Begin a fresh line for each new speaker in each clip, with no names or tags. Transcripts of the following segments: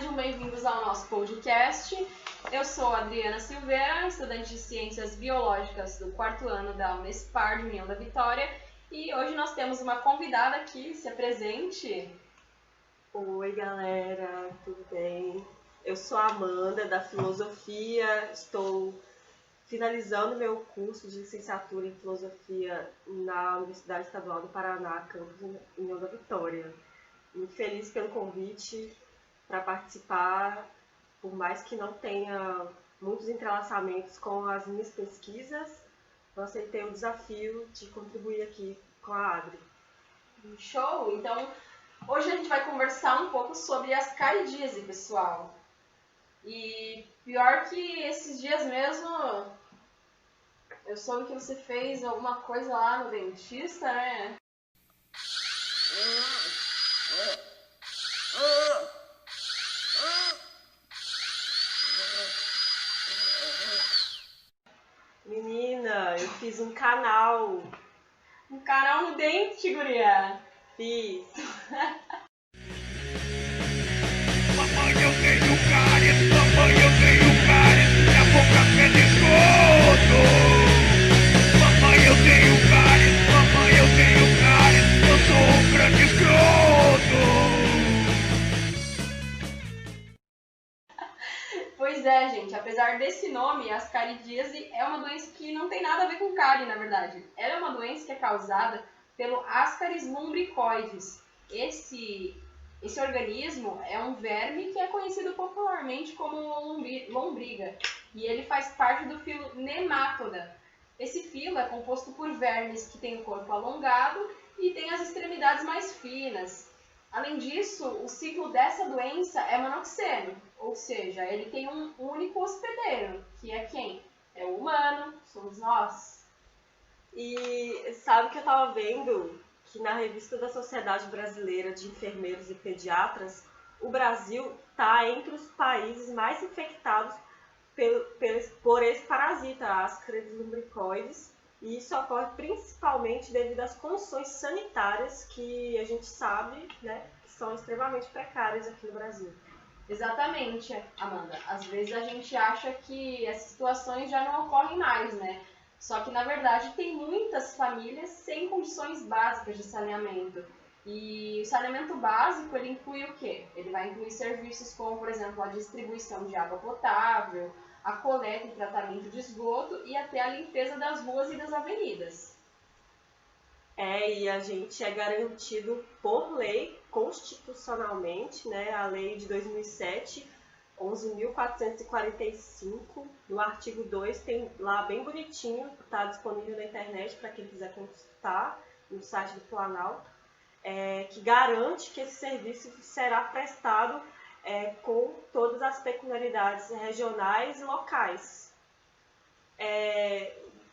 sejam bem-vindos ao nosso podcast. Eu sou Adriana Silveira, estudante de Ciências Biológicas do 4º ano da Unespar de União da Vitória, e hoje nós temos uma convidada aqui, se apresente.
Oi galera, tudo bem? Eu sou a Amanda, da Filosofia, estou finalizando meu curso de licenciatura em Filosofia na Universidade Estadual do Paraná, campus União da Vitória. Muito feliz pelo convite para participar, por mais que não tenha muitos entrelaçamentos com as minhas pesquisas, eu aceitei o desafio de contribuir aqui com a Adri.
Show! Então, hoje a gente vai conversar um pouco sobre ascaridíase, pessoal. E pior que esses dias mesmo, eu soube que você fez alguma coisa lá no dentista, né?
Menina, eu fiz um canal.
Um canal no dente, guria!
Fiz.
Mamãe, eu tenho cárie, mamãe, eu tenho cárie, minha boca pede esgoto. Mamãe, eu tenho cárie, mamãe, eu tenho cárie, eu sou um grande escroto.
Pois é, gente, apesar desse nome, a ascaridíase é uma doença que não tem nada a ver com cárie, na verdade. Ela é uma doença que é causada pelo Ascaris lumbricoides. Esse organismo é um verme que é conhecido popularmente como lombriga, e ele faz parte do filo Nematoda. Esse filo é composto por vermes que têm o corpo alongado e têm as extremidades mais finas. Além disso, o ciclo dessa doença é monoxênio, ou seja, ele tem um único hospedeiro, que é quem? É o humano, somos nós.
E sabe que eu estava vendo que na revista da Sociedade Brasileira de Enfermeiros e Pediatras, o Brasil está entre os países mais infectados por esse parasita, Ascaris lumbricoides, e isso ocorre principalmente devido às condições sanitárias que a gente sabe, né, que são extremamente precárias aqui no Brasil.
Exatamente, Amanda. Às vezes a gente acha que essas situações já não ocorrem mais, né? Só que, na verdade, tem muitas famílias sem condições básicas de saneamento. E o saneamento básico, ele inclui o quê? Ele vai incluir serviços como, por exemplo, a distribuição de água potável, a coleta e tratamento de esgoto e até a limpeza das ruas e das avenidas.
E a gente é garantido por lei, constitucionalmente, né? A lei de 2007, 11.445, no artigo 2 tem lá bem bonitinho, está disponível na internet para quem quiser consultar, no site do Planalto, que garante que esse serviço será prestado com todas as peculiaridades regionais e locais.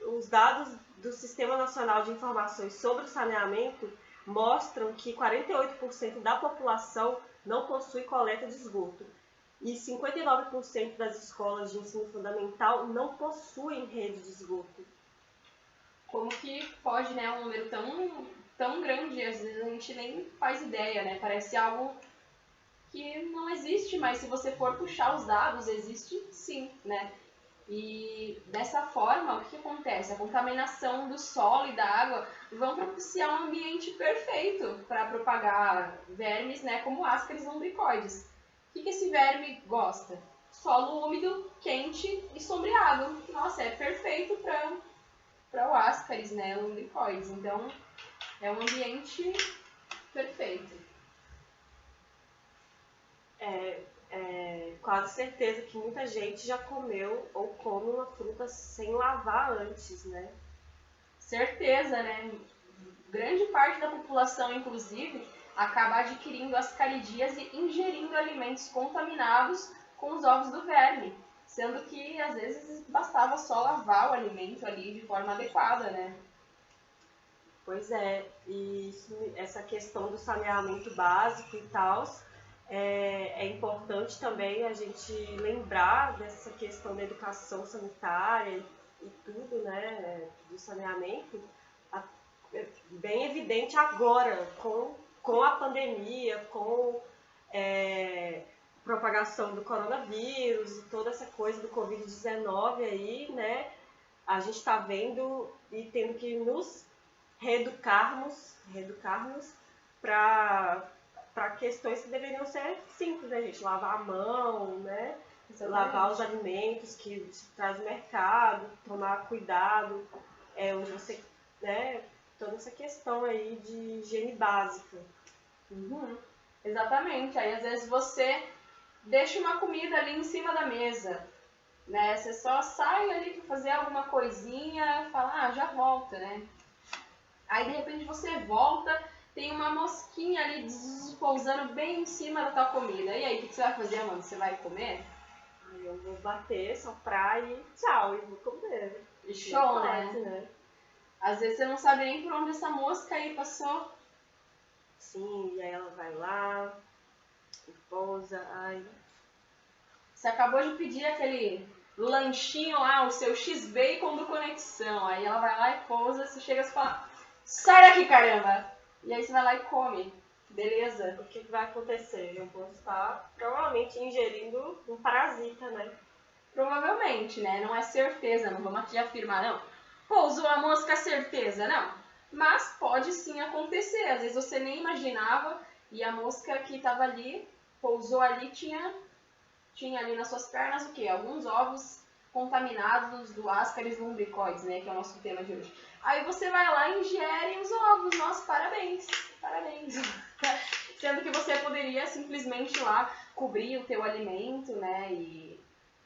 Os dados do Sistema Nacional de Informações sobre o Saneamento mostram que 48% da população não possui coleta de esgoto e 59% das escolas de ensino fundamental não possuem rede de esgoto.
Como que pode, né, um número tão grande, às vezes a gente nem faz ideia, né? Parece algo que não existe, mas se você for puxar os dados, existe sim, né? E dessa forma, o que acontece? A contaminação do solo e da água vão propiciar um ambiente perfeito para propagar vermes, né, como Ascaris lumbricoides. O que esse verme gosta? Solo úmido, quente e sombreado. Nossa, é perfeito para o Ascaris, né, lumbricoides. Então, é um ambiente perfeito.
Quase certeza que muita gente já comeu ou come uma fruta sem lavar antes, né?
Certeza, né? Grande parte da população, inclusive, acaba adquirindo ascaridíase e ingerindo alimentos contaminados com os ovos do verme, sendo que, às vezes, bastava só lavar o alimento ali de forma adequada, né?
Pois é, e essa questão do saneamento básico e tal, é importante também a gente lembrar dessa questão da educação sanitária e tudo, né, do saneamento, bem evidente agora, com a pandemia, com propagação do coronavírus e toda essa coisa do Covid-19 aí, né? A gente está vendo e tendo que nos reeducarmos para questões que deveriam ser simples, né, gente? Lavar a mão, né? Lavar os alimentos que se traz do mercado, tomar cuidado, onde você, né? Toda essa questão aí de higiene básica.
Uhum. Exatamente. Aí às vezes você deixa uma comida ali em cima da mesa, né? Você só sai ali para fazer alguma coisinha, fala, já volta, né? Aí de repente você volta, tem uma mosquinha ali pousando bem em cima da tua comida. E aí, o que você vai fazer, mano? Você vai comer?
Aí eu vou bater, soprar e tchau, e vou comer.
E show,
né?
Às vezes você não sabe nem por onde essa mosca aí passou.
Sim, e aí ela vai lá, e pousa, ai.
Você acabou de pedir aquele lanchinho lá, o seu X-Bacon do Conexão. Aí ela vai lá e pousa, você chega e fala, sai daqui, caramba! E aí você vai lá e come. Beleza?
O que vai acontecer? Eu vou estar provavelmente ingerindo um parasita, né?
Provavelmente, né? Não é certeza, não vamos aqui afirmar, não. Pousou a mosca, certeza, não. Mas pode sim acontecer. Às vezes você nem imaginava e a mosca que estava ali, pousou ali, tinha ali nas suas pernas o quê? Alguns ovos contaminados do Ascaris lumbricoides, né? Que é o nosso tema de hoje. Aí você vai lá e ingere os ovos. Nossa, parabéns! Parabéns! Sendo que você poderia simplesmente ir lá cobrir o teu alimento, né? E,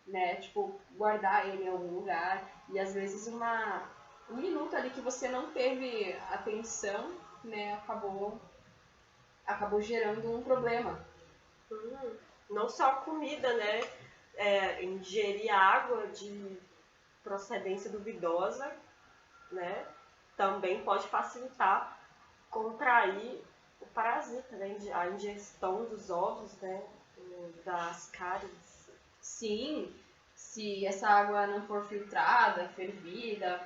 né, tipo, guardar ele em algum lugar. E às vezes um minuto ali que você não teve atenção, né? Acabou gerando um problema.
Não só comida, né? Ingerir água de procedência duvidosa, né? Também pode facilitar contrair o parasita, né? A ingestão dos ovos, né? Das cáries.
Sim, se essa água não for filtrada, fervida,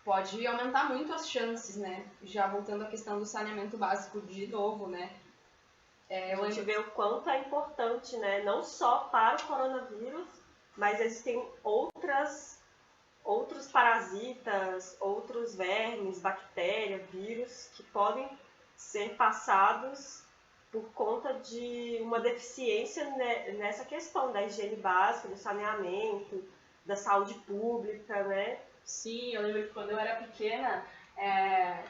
pode aumentar muito as chances, né? Já voltando à questão do saneamento básico de novo, né?
A gente vê o quanto é importante, né? Não só para o coronavírus, mas existem outros parasitas, outros vermes, bactérias, vírus que podem ser passados por conta de uma deficiência nessa questão da higiene básica, do saneamento, da saúde pública, né?
Sim, eu lembro que quando eu era pequena,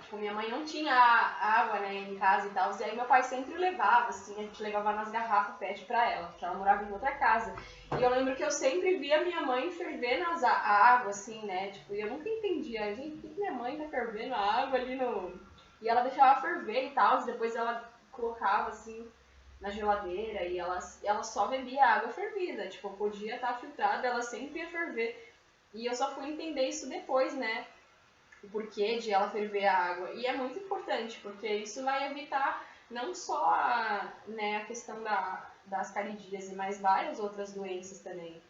tipo, minha mãe não tinha água, né, em casa e tal, e aí meu pai sempre levava, assim, a gente levava nas garrafas PET pra ela, porque ela morava em outra casa. E eu lembro que eu sempre via minha mãe fervendo a água, assim, né, tipo, e eu nunca entendia, gente, por que minha mãe tá fervendo a água ali no... E ela deixava ferver e tal, e depois ela colocava, assim, na geladeira, e ela só bebia água fervida, tipo, podia estar filtrada, ela sempre ia ferver. E eu só fui entender isso depois, né? O porquê de ela ferver a água. E é muito importante, porque isso vai evitar não só a questão das caridíase, mas várias outras doenças também.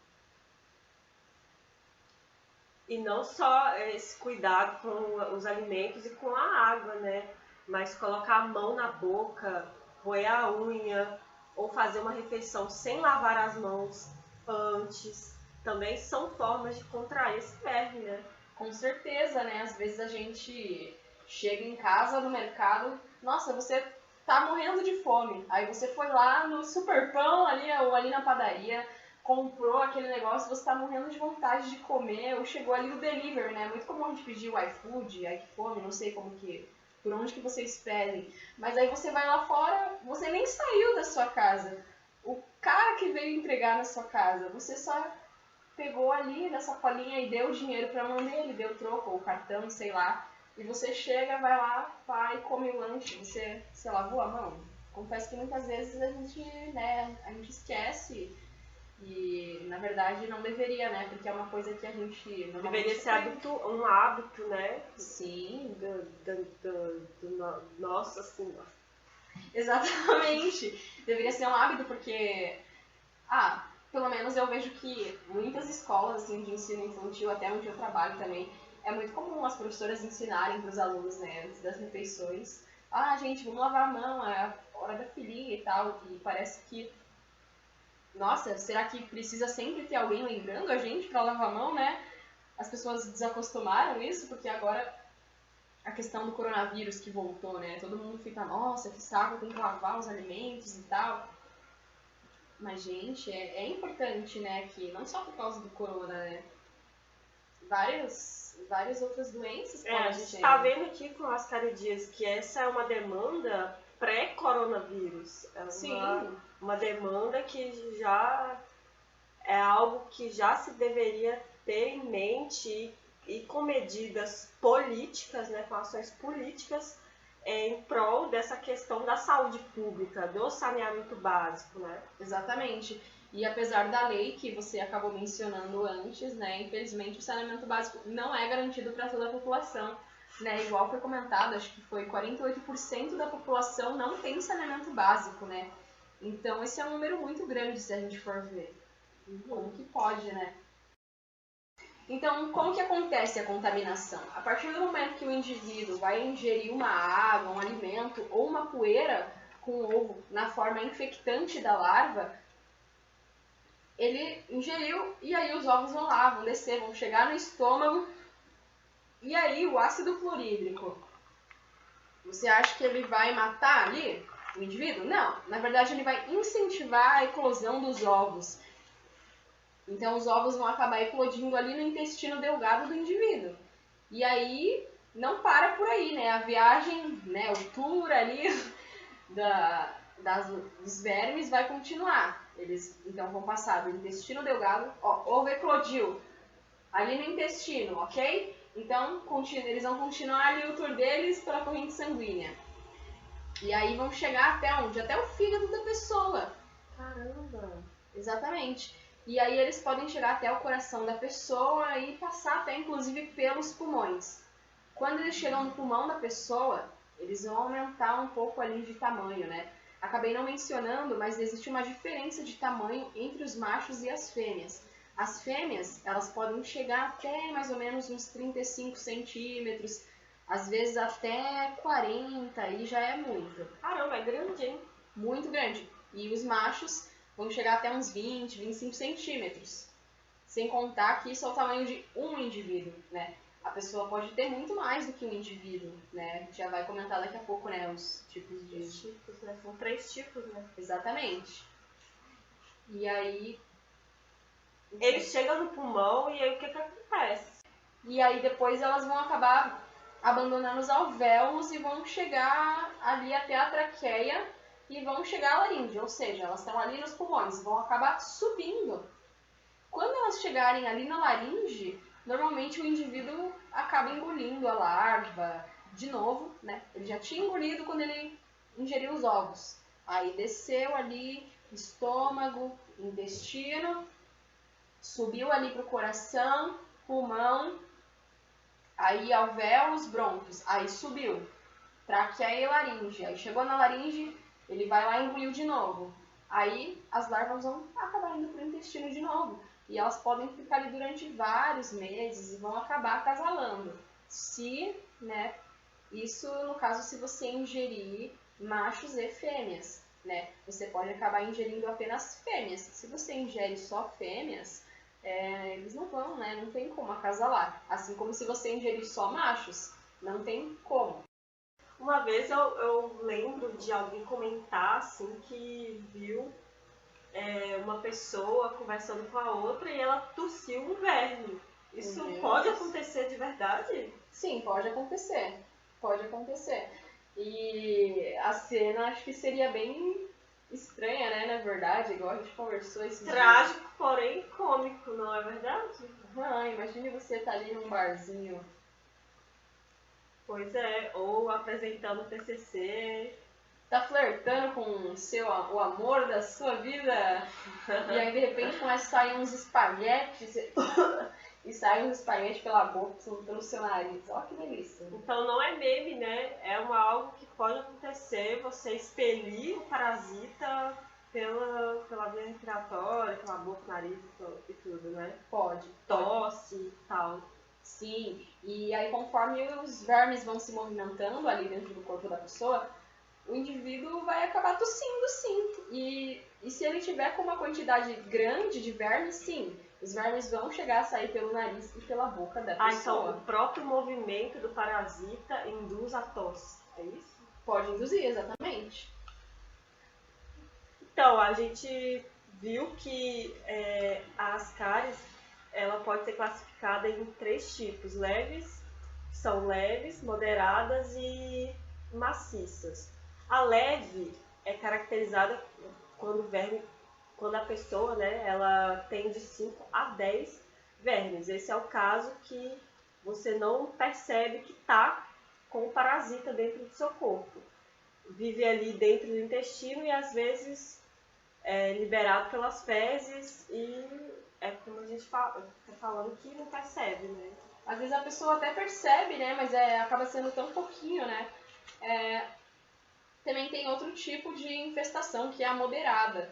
E não só esse cuidado com os alimentos e com a água, né? Mas colocar a mão na boca, roer a unha, ou fazer uma refeição sem lavar as mãos antes, também são formas de contrair esse verme, né?
Com certeza, né? Às vezes a gente chega em casa no mercado, nossa, você tá morrendo de fome. Aí você foi lá no Superpão ali, ou ali na padaria, comprou aquele negócio, você tá morrendo de vontade de comer, ou chegou ali o delivery, né? Muito comum a gente pedir o iFood, iFome, não sei por onde que vocês pedem. Mas aí você vai lá fora, você nem saiu da sua casa. O cara que veio entregar na sua casa, você só pegou ali na sacolinha e deu o dinheiro pra mão dele, deu troco ou cartão, sei lá. E você chega, vai lá, vai e come o lanche. Você lavou a mão? Confesso que muitas vezes a gente esquece. E, na verdade, não deveria, né? Porque é uma coisa que a gente...
Deveria ser um hábito, né?
Sim.
Do nosso, assim...
Exatamente. Deveria ser um hábito porque... pelo menos eu vejo que muitas escolas assim, de ensino infantil, até onde eu trabalho também, é muito comum as professoras ensinarem para os alunos, né, antes das refeições. Gente, vamos lavar a mão, é a hora da filhinha e tal. E parece que nossa, será que precisa sempre ter alguém lembrando a gente para lavar a mão, né? As pessoas desacostumaram isso, porque agora a questão do coronavírus que voltou, né? Todo mundo fica, nossa, que saco, tem que lavar os alimentos e tal. Mas, gente, é importante, né, que não só por causa do corona, né? Várias outras doenças podem
A gente
ser.
está vendo aqui com as Dias que essa é uma demanda pré-coronavírus. É uma demanda que já é algo que já se deveria ter em mente e com medidas políticas, né, com ações políticas em prol dessa questão da saúde pública, do saneamento básico, né?
Exatamente. E apesar da lei que você acabou mencionando antes, né, infelizmente o saneamento básico não é garantido para toda a população, né? Igual foi comentado, acho que foi 48% da população não tem saneamento básico, né? Então esse é um número muito grande se a gente for ver. Como que pode, né? Então, como que acontece a contaminação? A partir do momento que o indivíduo vai ingerir uma água, um alimento ou uma poeira com o ovo na forma infectante da larva, ele ingeriu e aí os ovos vão lá, vão descer, vão chegar no estômago e aí o ácido clorídrico, você acha que ele vai matar ali o indivíduo? Não, na verdade ele vai incentivar a eclosão dos ovos. Então os ovos vão acabar eclodindo ali no intestino delgado do indivíduo. E aí não para por aí, né? A viagem, né, o tour ali dos vermes vai continuar. Eles então vão passar do intestino delgado, ó, ovo eclodiu ali no intestino, ok? Então eles vão continuar ali o tour deles pela corrente sanguínea. E aí vão chegar até onde? Até o fígado da pessoa.
Caramba!
Exatamente. E aí eles podem chegar até o coração da pessoa e passar até inclusive pelos pulmões. Quando eles chegam no pulmão da pessoa, eles vão aumentar um pouco ali de tamanho, né? Acabei não mencionando, mas existe uma diferença de tamanho entre os machos e as fêmeas. As fêmeas, elas podem chegar até mais ou menos uns 35 centímetros, às vezes até 40, aí já é muito.
Caramba, é grande, hein?
Muito grande. E os machos vão chegar até uns 20, 25 centímetros. Sem contar que isso é o tamanho de um indivíduo, né? A pessoa pode ter muito mais do que um indivíduo, né? A gente já vai comentar daqui a pouco, né? Os tipos de...
Os tipos, né? São 3 tipos, né?
Exatamente. E aí...
Eles chegam no pulmão e aí o que acontece?
E aí depois elas vão acabar abandonando os alvéolos e vão chegar ali até a traqueia e vão chegar à laringe, ou seja, elas estão ali nos pulmões, vão acabar subindo. Quando elas chegarem ali na laringe, normalmente o indivíduo acaba engolindo a larva de novo, né? Ele já tinha engolido quando ele ingeriu os ovos. Aí desceu ali, estômago, intestino, subiu ali para o coração, pulmão, aí alvéolos, brônquios, aí subiu, traqueia e laringe. Aí chegou na laringe, ele vai lá e engoliu de novo. Aí as larvas vão acabar indo para o intestino de novo. E elas podem ficar ali durante vários meses e vão acabar acasalando. Se, né, isso no caso se você ingerir machos e fêmeas, né? Você pode acabar ingerindo apenas fêmeas. Se você ingere só fêmeas, eles não vão, né? Não tem como acasalar. Assim como se você ingerir só machos, não tem como.
Uma vez eu lembro de alguém comentar assim que viu uma pessoa conversando com a outra e ela tossiu um verme. Isso pode acontecer de verdade?
Sim, pode acontecer. Pode acontecer. E a cena acho que seria bem estranha, né? Na verdade, igual a gente conversou esse
Trágico, porém cômico, não é verdade?
Imagine você estar ali num barzinho.
Pois é, ou apresentando o TCC.
Tá flertando com o amor da sua vida e aí de repente começa a sair uns espaguetes e sai uns espaguetes pela boca, pelo seu nariz. Olha que delícia.
Então não é meme, né? É algo que pode acontecer, você expelir o parasita pela via respiratória, pela boca, nariz e tudo, né?
Pode.
Tosse e tal.
Sim, e aí conforme os vermes vão se movimentando ali dentro do corpo da pessoa, o indivíduo vai acabar tossindo, sim. E E se ele tiver com uma quantidade grande de vermes, sim, os vermes vão chegar a sair pelo nariz e pela boca da pessoa.
Então o próprio movimento do parasita induz a tosse, é isso?
Pode induzir, exatamente.
Então, a gente viu que a ascaris, ela pode ser classificada em 3 tipos. São leves, moderadas e maciças. A leve é caracterizada quando a pessoa, né, ela tem de 5 a 10 vermes. Esse é o caso que você não percebe que está com o parasita dentro do seu corpo. Vive ali dentro do intestino e às vezes é liberado pelas fezes e é como a gente está falando que não percebe, né?
Às vezes a pessoa até percebe, né, mas acaba sendo tão pouquinho, né? Também tem outro tipo de infestação, que é a moderada.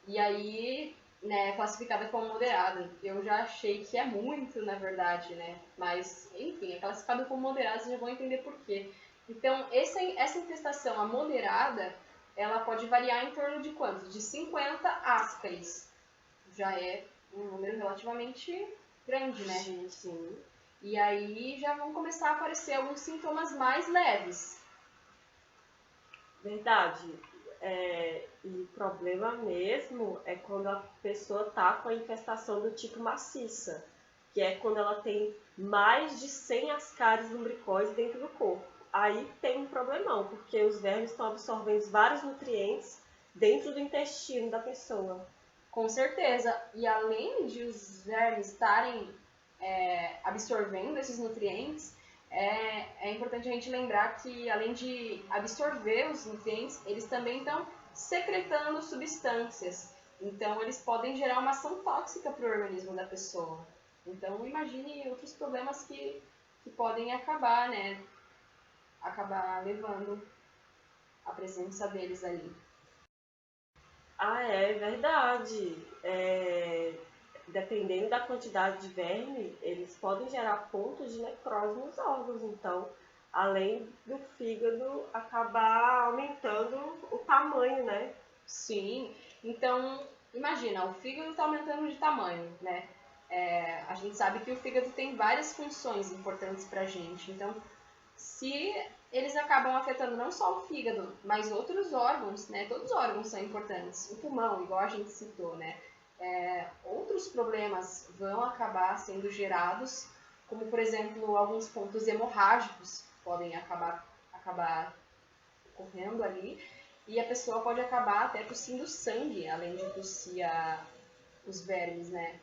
E aí, né, é classificada como moderada. Eu já achei que é muito, na verdade, né? Mas, enfim, é classificada como moderada, vocês já vão entender por quê. Então, essa infestação, a moderada, ela pode variar em torno de quanto? De 50 ascaris. Já é um número relativamente grande, né?
Sim.
E aí já vão começar a aparecer alguns sintomas mais leves.
Verdade. E o problema mesmo é quando a pessoa está com a infestação do tipo maciça, que é quando ela tem mais de 100 ascaris lumbricoides dentro do corpo. Aí tem um problemão, porque os vermes estão absorvendo vários nutrientes dentro do intestino da pessoa.
Com certeza. E além de os vermes estarem absorvendo esses nutrientes, é importante a gente lembrar que, além de absorver os nutrientes, eles também estão secretando substâncias. Então, eles podem gerar uma ação tóxica para o organismo da pessoa. Então, imagine outros problemas que podem acabar, né? Acabar levando a presença deles ali.
Ah, é verdade. Dependendo da quantidade de verme, eles podem gerar pontos de necrose nos órgãos. Então, além do fígado acabar aumentando o tamanho, né?
Sim. Então, imagina, o fígado está aumentando de tamanho, né? A gente sabe que o fígado tem várias funções importantes para a gente. Então, se eles acabam afetando não só o fígado, mas outros órgãos, né? Todos os órgãos são importantes. O pulmão, igual a gente citou, né? Outros problemas vão acabar sendo gerados, como, por exemplo, alguns pontos hemorrágicos podem acabar ocorrendo ali, e a pessoa pode acabar até tossindo sangue, além de tossir os vermes, né?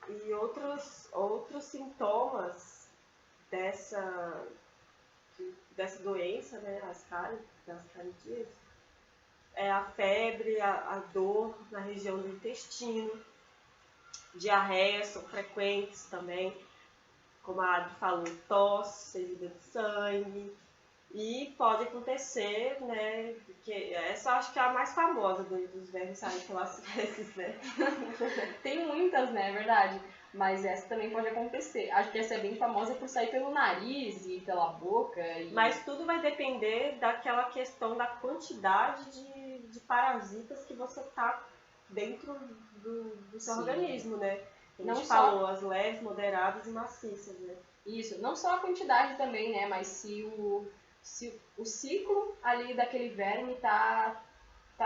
E outros sintomas dessa doença, né, das caridíase, é a febre, a dor na região do intestino, diarreias são frequentes também, como a Adri falou, tosse, seguida de sangue, e pode acontecer, né, que essa eu acho que é a mais famosa dos vermes saírem pelas fezes, né?
Tem muitas, né, é verdade, mas essa também pode acontecer. Acho que essa é bem famosa por sair pelo nariz e pela boca.
Mas tudo vai depender daquela questão da quantidade de parasitas que você tá dentro do seu organismo, né? A gente falou as leves, moderadas e maciças, né?
Isso, não só a quantidade também, né? Mas se o ciclo ali daquele verme tá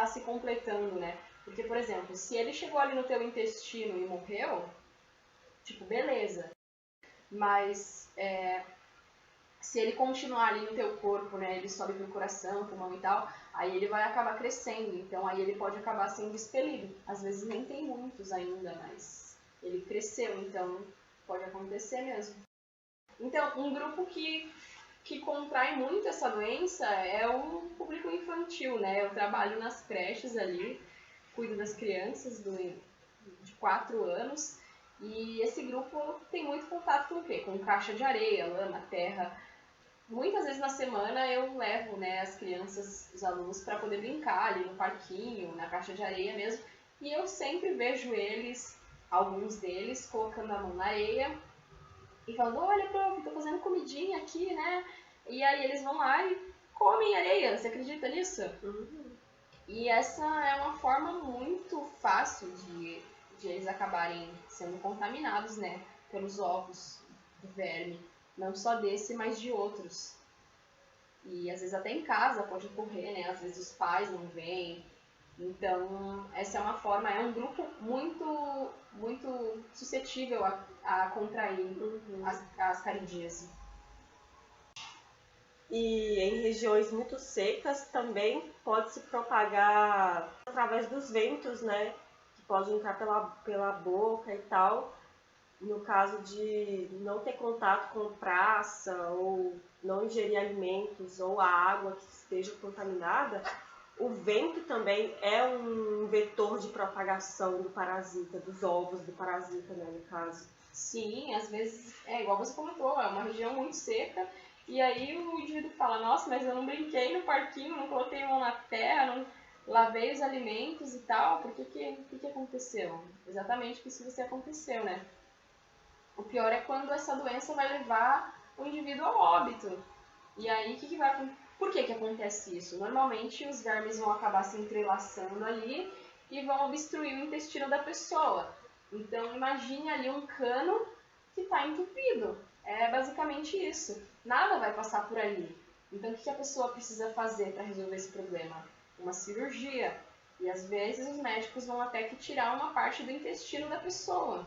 se completando, né? Porque, por exemplo, se ele chegou ali no teu intestino e morreu, tipo, beleza. Mas se ele continuar ali no teu corpo, né? Ele sobe pro coração, pulmão e tal, aí ele vai acabar crescendo. Então aí ele pode acabar sendo expelido. Às vezes nem tem muitos ainda, mas ele cresceu, então pode acontecer mesmo. Então, um grupo que contrai muito essa doença é o público infantil, né? Eu trabalho nas creches ali, cuido das crianças de 4 anos, e esse grupo tem muito contato com o quê? Com caixa de areia, lama, terra. Muitas vezes na semana eu levo, né, as crianças, os alunos, para poder brincar ali no parquinho, na caixa de areia mesmo, e eu sempre vejo eles, alguns deles, colocando a mão na areia e falando, olha, prof, tô fazendo comidinha aqui, né? E aí eles vão lá e comem areia, você acredita nisso?
Uhum.
E essa é uma forma muito fácil de eles acabarem sendo contaminados, né, pelos ovos do verme. Não só desse, mas de outros. E às vezes até em casa pode ocorrer, né? Às vezes os pais não vêm. Então, essa é uma forma, é um grupo muito suscetível a contrair as caridíase.
E em regiões muito secas também pode se propagar através dos ventos, né? Que pode entrar pela boca e tal. No caso de não ter contato com praça ou não ingerir alimentos ou a água que esteja contaminada, o vento também é um vetor de propagação do parasita, dos ovos do parasita, né, no caso.
Sim, às vezes, igual você comentou, é uma região muito seca, e aí o indivíduo fala, nossa, mas eu não brinquei no parquinho, não coloquei mão na terra, não lavei os alimentos e tal, por que aconteceu? Exatamente porque isso aconteceu, né? O pior é quando essa doença vai levar o indivíduo ao óbito. E aí, o que vai acontecer? Por que acontece isso? Normalmente, os vermes vão acabar se entrelaçando ali e vão obstruir o intestino da pessoa. Então, imagine ali um cano que está entupido. É basicamente isso. Nada vai passar por ali. Então, o que a pessoa precisa fazer para resolver esse problema? Uma cirurgia. E, às vezes, os médicos vão até que tirar uma parte do intestino da pessoa.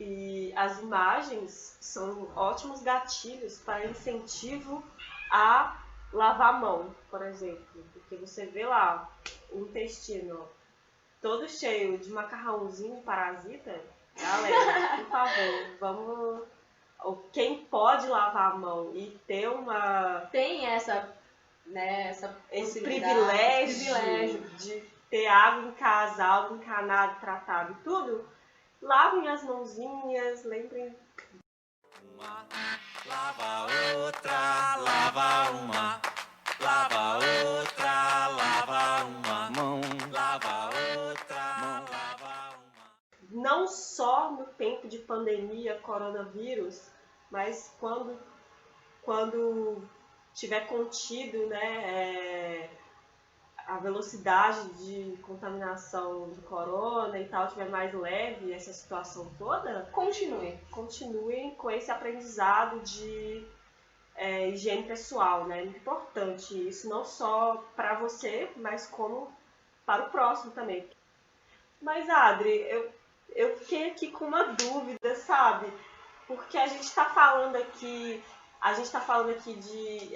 E as imagens são ótimos gatilhos para incentivo a lavar a mão, por exemplo. Porque você vê lá o intestino todo cheio de macarrãozinho parasita. Galera, por favor, vamos... Quem pode lavar a mão e ter
tem esse
privilégio de ter água em casa, água encanada, tratado e tudo, lavem as mãozinhas, lembrem.
Uma, lava outra, lava uma, lava outra, lava uma mão, lava outra, mão, lava uma.
Não só no tempo de pandemia, coronavírus, mas quando tiver contido, né, a velocidade de contaminação do corona e tal, tiver mais leve essa situação toda, continuem com esse aprendizado de higiene pessoal, né? É muito importante isso, não só para você, mas como para o próximo também. Mas, Adri, eu fiquei aqui com uma dúvida, sabe? Porque a gente está falando aqui de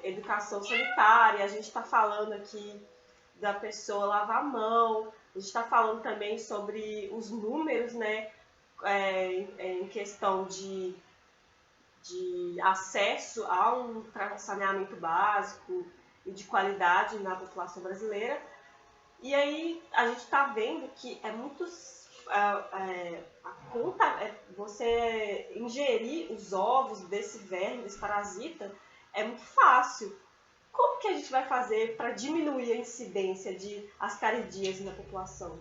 educação sanitária, a gente está falando aqui da pessoa lavar a mão, a gente está falando também sobre os números, né, em questão de acesso a um saneamento básico e de qualidade na população brasileira. E aí a gente está vendo que é muito... você ingerir os ovos desse verme, desse parasita, é muito fácil. Como que a gente vai fazer para diminuir a incidência de ascaridíase na população?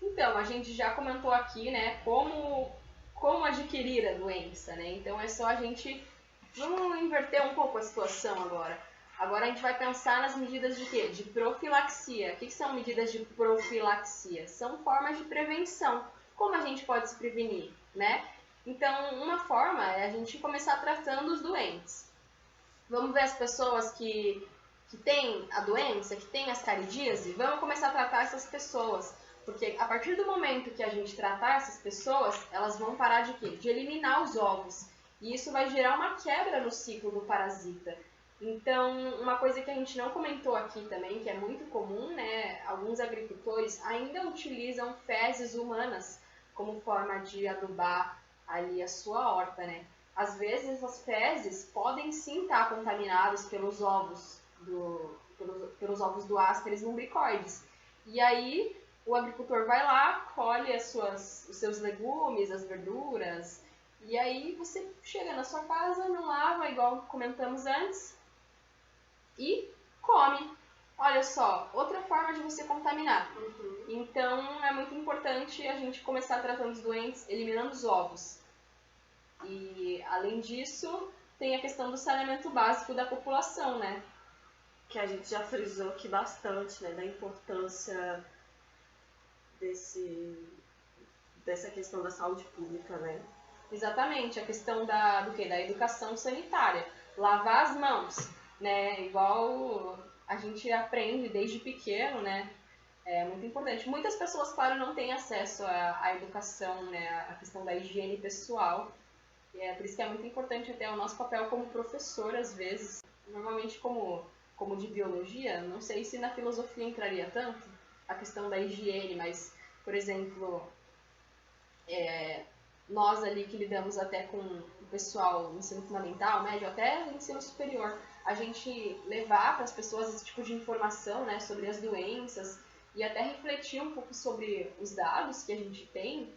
Então, a gente já comentou aqui, né, como adquirir a doença, né? Então é só a gente... Vamos inverter um pouco a situação agora. Agora a gente vai pensar nas medidas de quê? De profilaxia. O que são medidas de profilaxia? São formas de prevenção. Como a gente pode se prevenir, né? Então, uma forma é a gente começar tratando os doentes. Vamos ver as pessoas que têm a doença, que têm ascaridíase, vamos começar a tratar essas pessoas. Porque a partir do momento que a gente tratar essas pessoas, elas vão parar de quê? De eliminar os ovos. E isso vai gerar uma quebra no ciclo do parasita. Então, uma coisa que a gente não comentou aqui também, que é muito comum, né? Alguns agricultores ainda utilizam fezes humanas como forma de adubar ali a sua horta, né? Às vezes as fezes podem sim estar contaminadas pelos ovos do Ascaris lumbricoides. E aí o agricultor vai lá, colhe os seus legumes, as verduras, e aí você chega na sua casa, não lava, igual comentamos antes, e come. Olha só, outra forma de você contaminar. Então, é muito importante a gente começar tratando os doentes, eliminando os ovos. E, além disso, tem a questão do saneamento básico da população, né?
que a gente já frisou aqui bastante, né, da importância dessa questão da saúde pública, né?
Exatamente, a questão do quê? Da educação sanitária. Lavar as mãos, né? Igual a gente aprende desde pequeno, né? É muito importante. Muitas pessoas, claro, não têm acesso à educação, né? A questão da higiene pessoal. Por isso que é muito importante até o nosso papel como professor, às vezes. Normalmente como de biologia, não sei se na filosofia entraria tanto a questão da higiene, mas, por exemplo, nós ali que lidamos até com o pessoal no ensino fundamental, médio, até no ensino superior, a gente levar para as pessoas esse tipo de informação, né, sobre as doenças e até refletir um pouco sobre os dados que a gente tem,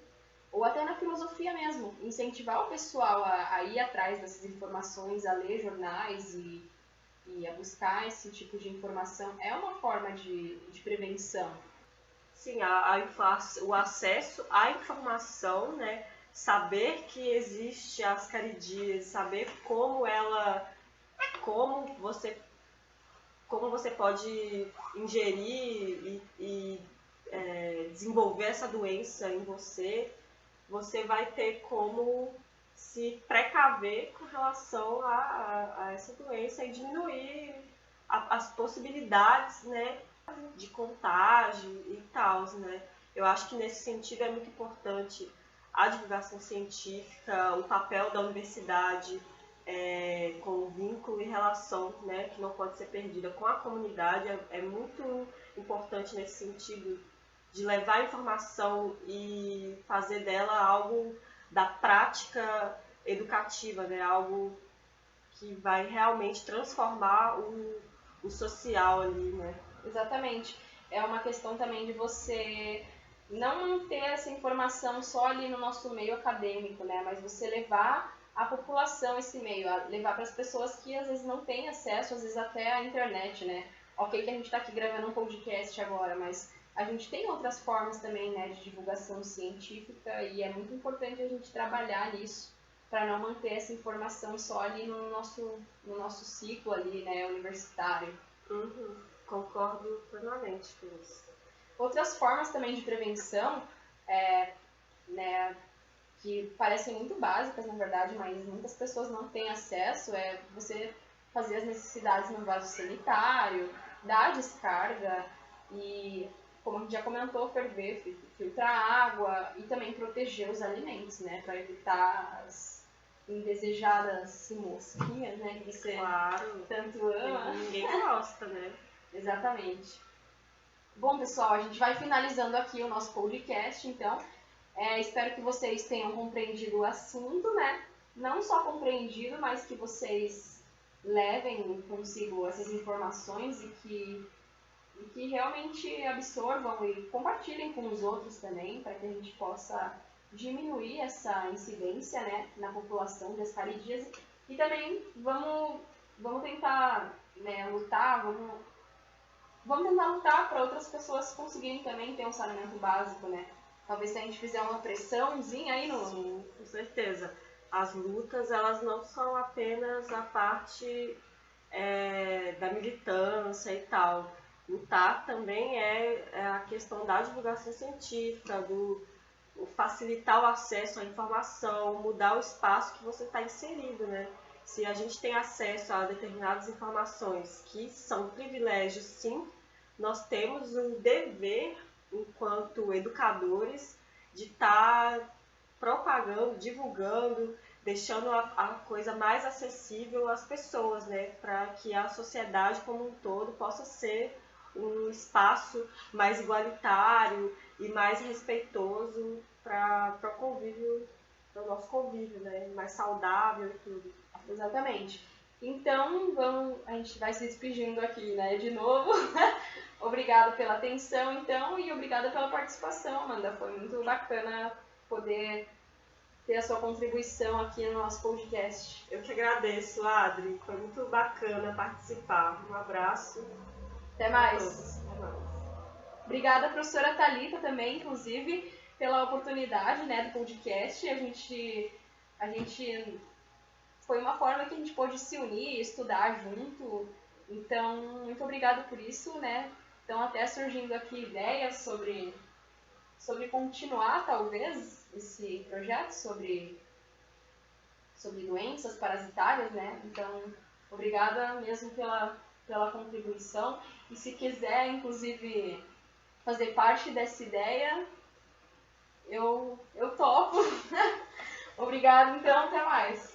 ou até na filosofia mesmo, incentivar o pessoal a ir atrás dessas informações, a ler jornais e a buscar esse tipo de informação, é uma forma de prevenção.
Sim, o acesso à informação, né? Saber que existe a ascaridíase, saber como você pode ingerir e desenvolver essa doença em você, você vai ter como se precaver com relação a essa doença e diminuir as possibilidades, né, de contágio e tal, né? Eu acho que nesse sentido é muito importante a divulgação científica, o papel da universidade com vínculo e relação, né, que não pode ser perdida com a comunidade, é muito importante nesse sentido de levar informação e fazer dela algo da prática educativa, né, algo que vai realmente transformar o social ali, né?
Exatamente. É uma questão também de você não ter essa informação só ali no nosso meio acadêmico, né? Mas você levar à população esse meio, levar para as pessoas que às vezes não têm acesso, às vezes até à internet, né? Ok que a gente está aqui gravando um podcast agora, mas a gente tem outras formas também, né, de divulgação científica e é muito importante a gente trabalhar nisso para não manter essa informação só ali no nosso ciclo ali, né, universitário.
Uhum. Concordo plenamente com isso.
Outras formas também de prevenção, né, que parecem muito básicas, na verdade, mas muitas pessoas não têm acesso, é você fazer as necessidades no vaso sanitário, dar descarga e, como a gente já comentou, ferver, filtrar água e também proteger os alimentos, né, para evitar as indesejadas mosquinhas, né, que você tanto ama.
Ninguém gosta, né?
Exatamente. Bom, pessoal, a gente vai finalizando aqui o nosso podcast, então. Espero que vocês tenham compreendido o assunto, né? Não só compreendido, mas que vocês levem consigo essas informações e que realmente absorvam e compartilhem com os outros também, para que a gente possa diminuir essa incidência, né, na população de ascaridíase. E também vamos tentar, né, lutar, vamos tentar lutar para outras pessoas conseguirem também ter um saneamento básico, né? Talvez se a gente fizer uma pressãozinha aí no...
Sim, com certeza. As lutas, elas não são apenas a parte da militância e tal. Lutar também é a questão da divulgação científica, do facilitar o acesso à informação, mudar o espaço que você está inserido, né? Se a gente tem acesso a determinadas informações que são privilégios, sim, nós temos um dever, enquanto educadores, de estar propagando, divulgando, deixando a coisa mais acessível às pessoas, né? Para que a sociedade como um todo possa ser um espaço mais igualitário e mais respeitoso para o convívio, para o nosso convívio, né? Mais saudável e tudo.
Exatamente. Então, a gente vai se despedindo aqui, né, de novo. Obrigada pela atenção, então, e obrigada pela participação, Amanda. Foi muito bacana poder ter a sua contribuição aqui no nosso podcast.
Eu que agradeço, Adri. Foi muito bacana participar. Um abraço.
Até mais. Obrigada, professora Thalita, também, inclusive, pela oportunidade, né, do podcast. A gente foi uma forma que a gente pôde se unir, estudar junto Então, muito obrigada por isso, né? Então, até surgindo aqui ideias sobre continuar, talvez, esse projeto sobre doenças parasitárias, né? Então, obrigada mesmo pela contribuição. E se quiser, inclusive, fazer parte dessa ideia, eu topo. Obrigada, então, até mais.